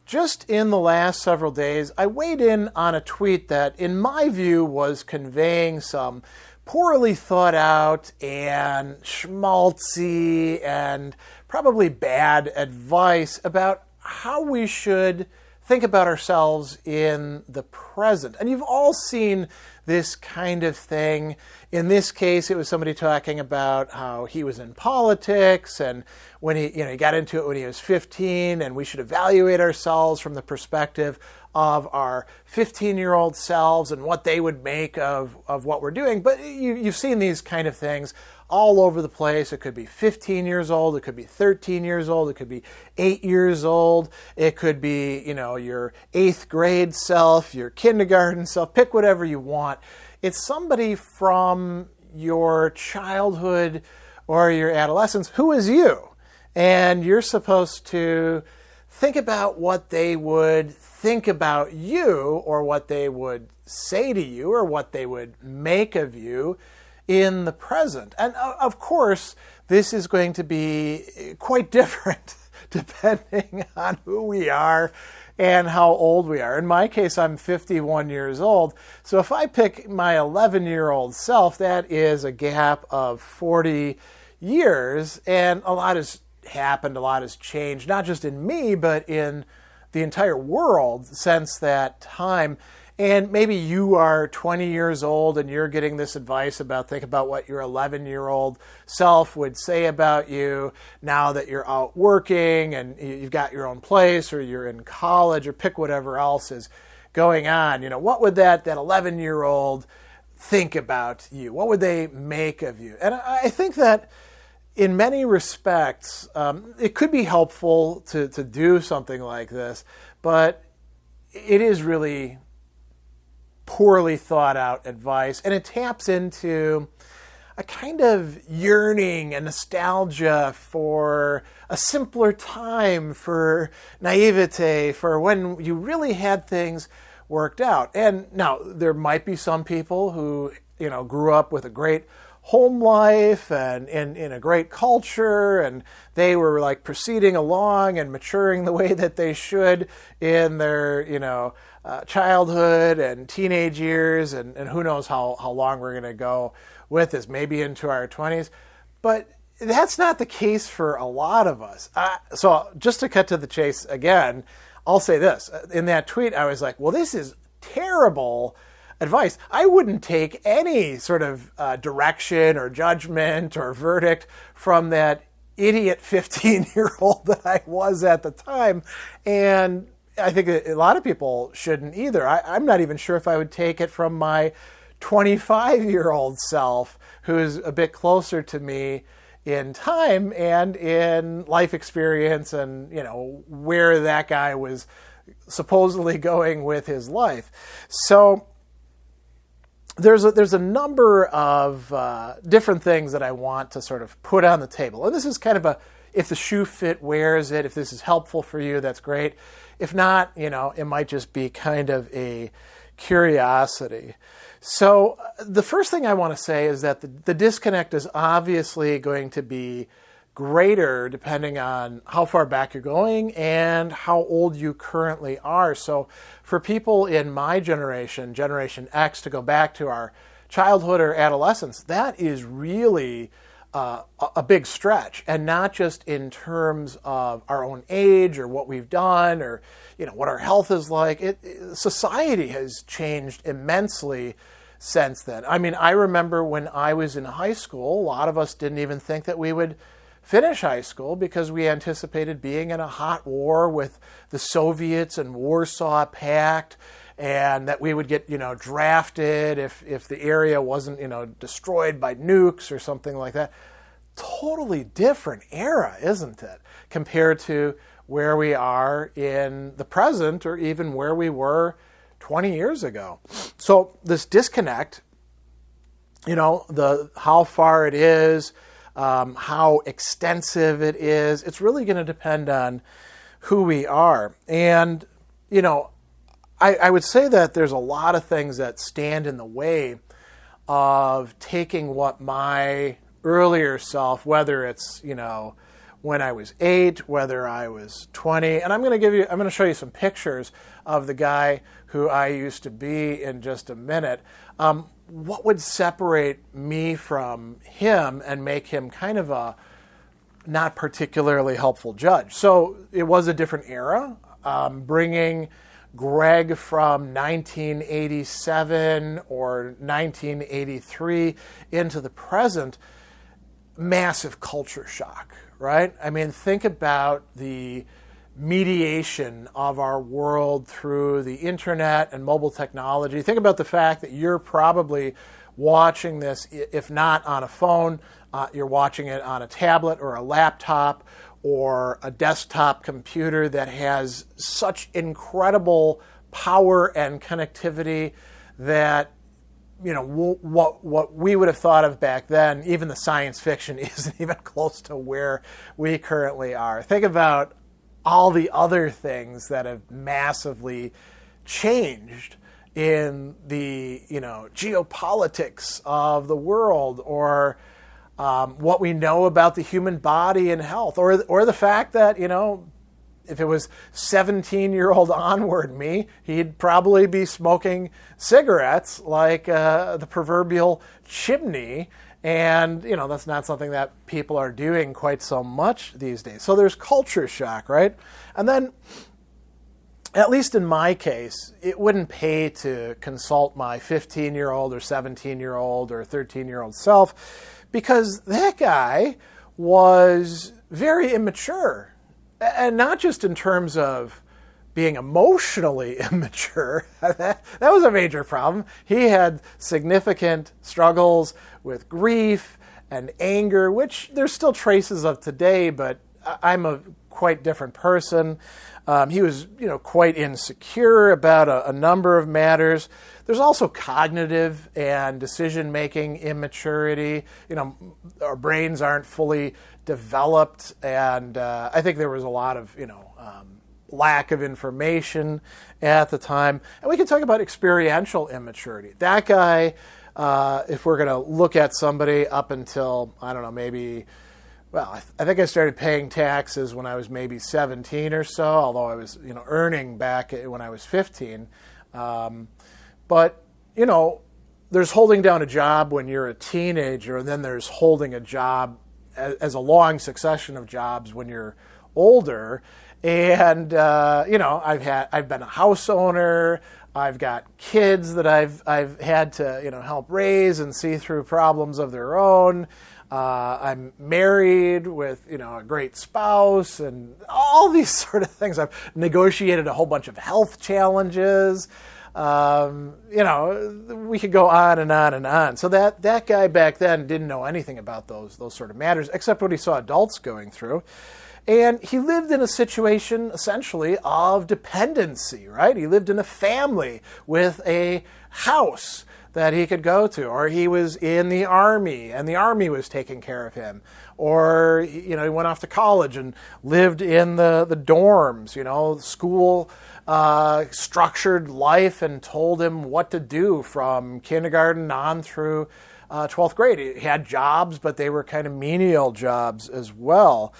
just in the last several days, I weighed in on a tweet that, in my view, was conveying some poorly thought out and schmaltzy and probably bad advice about how we should think about ourselves in the present. And you've all seen this kind of thing. In this case, it was somebody talking about how he was in politics and when he got into it when he was 15, and we should evaluate ourselves from the perspective of our 15-year-old selves and what they would make of what we're doing. But you've seen these kind of things all over the place. It could be 15 years old, it could be 13 years old, it could be 8 years old, it could be, your 8th grade self, your kindergarten self, pick whatever you want. It's somebody from your childhood or your adolescence who is you. And you're supposed to think about what they would think about you, or what they would say to you, or what they would make of you in the present. And of course, this is going to be quite different depending on who we are and how old we are. In my case, I'm 51 years old. So if I pick my 11-year-old self, that is a gap of 40 years. And a lot has happened, a lot has changed, not just in me, but in the entire world since that time. And maybe you are 20 years old and you're getting this advice about, think about what your 11-year-old self would say about you now that you're out working and you've got your own place, or you're in college, or pick whatever else is going on. What would that 11-year-old think about you? What would they make of you? And I think that in many respects, it could be helpful to do something like this, but it is really poorly thought out advice, and it taps into a kind of yearning and nostalgia for a simpler time, for naivete, for when you really had things worked out. And now there might be some people who grew up with a great home life and in a great culture, and they were like proceeding along and maturing the way that they should in their childhood and teenage years, and who knows how long we're going to go with this, maybe into our 20s. But that's not the case for a lot of us. So just to cut to the chase again, I'll say this. In that tweet, I was like, well, this is terrible advice. I wouldn't take any sort of direction or judgment or verdict from that idiot 15-year-old that I was at the time. And I think a lot of people shouldn't either. I'm not even sure if I would take it from my 25-year-old self, who's a bit closer to me in time and in life experience and, where that guy was supposedly going with his life. So there's a number of different things that I want to sort of put on the table. And this is kind of if the shoe fit, wears it. If this is helpful for you, that's great. If not, it might just be kind of a curiosity. So the first thing I want to say is that the disconnect is obviously going to be greater depending on how far back you're going and how old you currently are. So for people in my generation, Generation X, to go back to our childhood or adolescence, that is really a big stretch, and not just in terms of our own age or what we've done or what our health is like. Society has changed immensely since then. I mean, I remember when I was in high school, a lot of us didn't even think that we would finish high school because we anticipated being in a hot war with the Soviets and Warsaw Pact, and that we would get, drafted if the area wasn't, destroyed by nukes or something like that. Totally different era, isn't it, compared to where we are in the present, or even where we were 20 years ago. So this disconnect, how far it is, how extensive it is, it's really going to depend on who we are. And, I would say that there's a lot of things that stand in the way of taking what my earlier self, whether it's, when I was 8, whether I was 20. And I'm going to show you some pictures of the guy who I used to be in just a minute. What would separate me from him and make him kind of a not particularly helpful judge? So it was a different era. Bringing Greg from 1987 or 1983 into the present, massive culture shock, right? I mean, think about the mediation of our world through the internet and mobile technology. Think about the fact that you're probably watching this, if not on a phone, you're watching it on a tablet or a laptop or a desktop computer that has such incredible power and connectivity that, you know, what we would have thought of back then, even the science fiction isn't even close to where we currently are. Think about all the other things that have massively changed in the, you know, geopolitics of the world, or what we know about the human body and health, or the fact that, you know, if it was 17-year-old onward me, he'd probably be smoking cigarettes like the proverbial chimney. And, you know, that's not something that people are doing quite so much these days. So there's culture shock, right? And then, at least in my case, it wouldn't pay to consult my 15-year-old or 17-year-old or 13-year-old self, because that guy was very immature. And not just in terms of being emotionally immature. That was a major problem. He had significant struggles with grief and anger, which there's still traces of today, but I'm a quite different person. He was, you know, quite insecure about a number of matters. There's also cognitive and decision-making immaturity. You know, our brains aren't fully developed, and I think there was a lot of, you know, lack of information at the time. And we can talk about experiential immaturity. That guy, if we're going to look at somebody up until, I don't know, maybe, well, I think I started paying taxes when I was maybe 17 or so, although I was, you know, earning back when I was 15. But, you know, there's holding down a job when you're a teenager, and then there's holding a job as a long succession of jobs when you're older. And, you know, I've been a house owner. I've got kids that I've had to, you know, help raise and see through problems of their own. I'm married with, you know, a great spouse and all these sort of things. I've negotiated a whole bunch of health challenges. You know, we could go on and on and on. So that guy back then didn't know anything about those sort of matters, except what he saw adults going through. And he lived in a situation, essentially, of dependency, right? He lived in a family with a house that he could go to, or he was in the Army, and the Army was taking care of him. Or, you know, he went off to college and lived in the dorms, you know, school structured life and told him what to do from kindergarten on through 12th grade. He had jobs, but they were kind of menial jobs as well.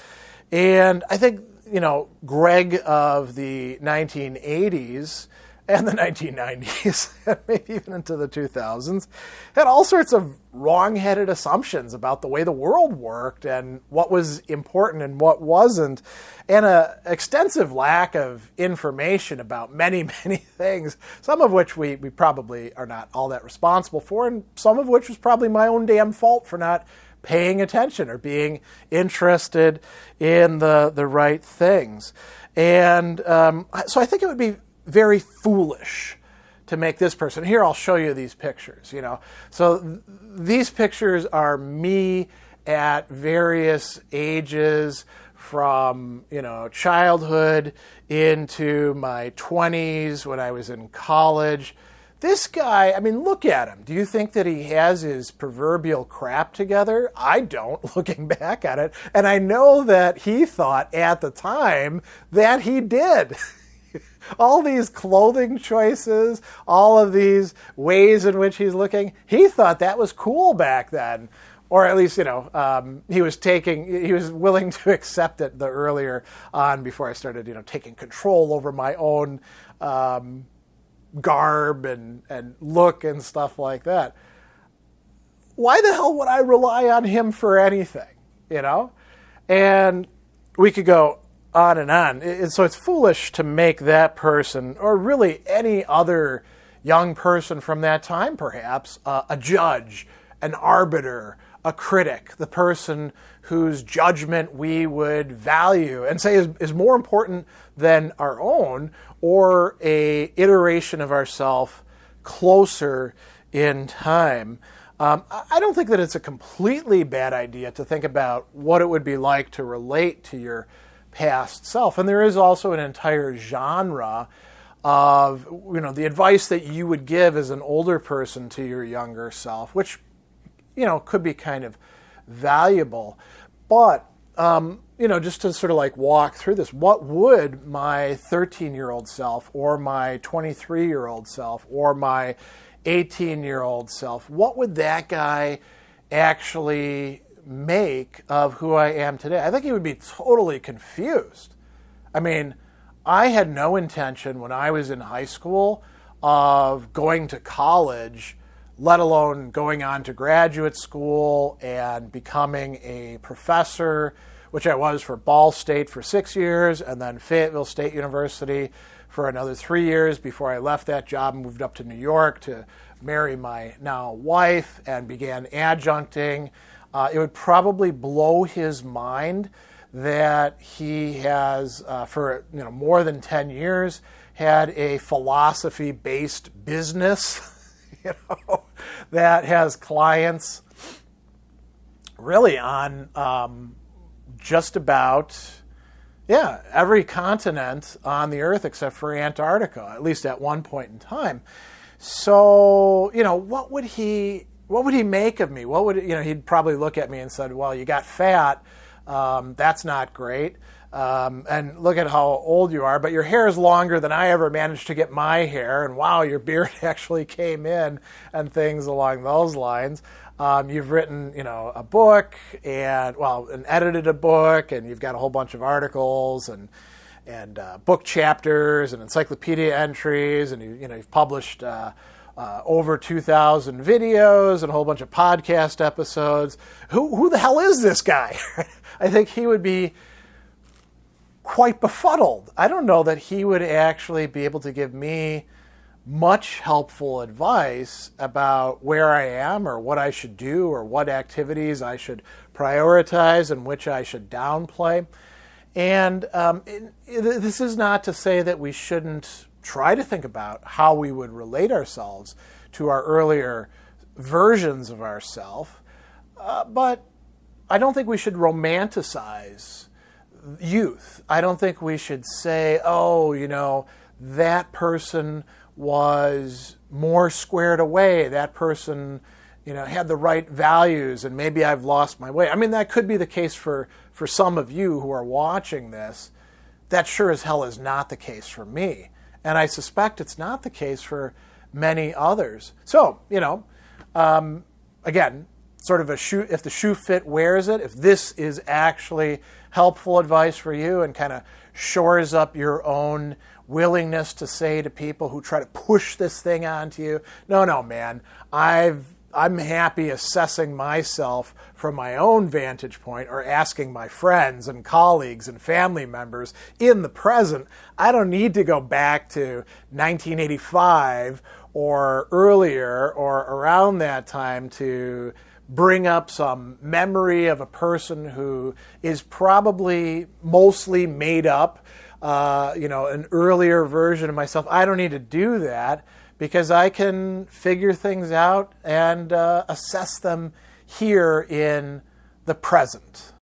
And I think, you know, Greg of the 1980s and the 1990s, and maybe even into the 2000s, had all sorts of wrong-headed assumptions about the way the world worked and what was important and what wasn't, and an extensive lack of information about many, many things, some of which we probably are not all that responsible for, and some of which was probably my own damn fault for not paying attention or being interested in the right things. And so I think it would be very foolish to make this person. Here, I'll show you these pictures, you know. So these pictures are me at various ages from, you know, childhood into my 20s when I was in college. This guy, I mean, look at him. Do you think that he has his proverbial crap together? I don't, looking back at it. And I know that he thought at the time that he did. All these clothing choices, all of these ways in which he's looking, he thought that was cool back then. or at least, he was willing to accept it the earlier on before I started, taking control over my own garb and look and stuff like that. Why the hell would I rely on him for anything, And we could go on and on. So it's foolish to make that person, or really any other young person from that time perhaps, a judge, an arbiter, a critic, the person whose judgment we would value and say is more important than our own, or a iteration of ourselves closer in time. I don't think that it's a completely bad idea to think about what it would be like to relate to your past self. And there is also an entire genre of, the advice that you would give as an older person to your younger self, which, could be kind of valuable. But, just to sort of like walk through this, what would my 13-year-old self or my 23-year-old self or my 18-year-old self, what would that guy actually make of who I am today? I think he would be totally confused. I mean, I had no intention when I was in high school of going to college, let alone going on to graduate school and becoming a professor, which I was for Ball State for 6 years, and then Fayetteville State University for another 3 years before I left that job and moved up to New York to marry my now wife and began adjuncting. It would probably blow his mind that he has, for more than 10 years, had a philosophy-based business, that has clients really on just about every continent on the earth except for Antarctica, at least at one point in time. So, what would he make of me? What would, he'd probably look at me and said, well, you got fat. That's not great. And look at how old you are, but your hair is longer than I ever managed to get my hair. And wow, your beard actually came in, and things along those lines. You've written, a book and edited a book, and you've got a whole bunch of articles and book chapters and encyclopedia entries, and you've published over 2,000 videos and a whole bunch of podcast episodes. Who the hell is this guy? I think he would be quite befuddled. I don't know that he would actually be able to give me much helpful advice about where I am or what I should do or what activities I should prioritize and which I should downplay. And this is not to say that we shouldn't try to think about how we would relate ourselves to our earlier versions of ourselves, but I don't think we should romanticize youth. I don't think we should say, that person was more squared away. That person, had the right values, and maybe I've lost my way. I mean, that could be the case for some of you who are watching this. That sure as hell is not the case for me. And I suspect it's not the case for many others. So, again, sort of if the shoe fit, wears it. If this is actually helpful advice for you and kind of shores up your own willingness to say to people who try to push this thing onto you, no, man, I'm happy assessing myself from my own vantage point or asking my friends and colleagues and family members in the present. I don't need to go back to 1985 or earlier or around that time to bring up some memory of a person who is probably mostly made up, an earlier version of myself. I don't need to do that because I can figure things out and assess them here in the present.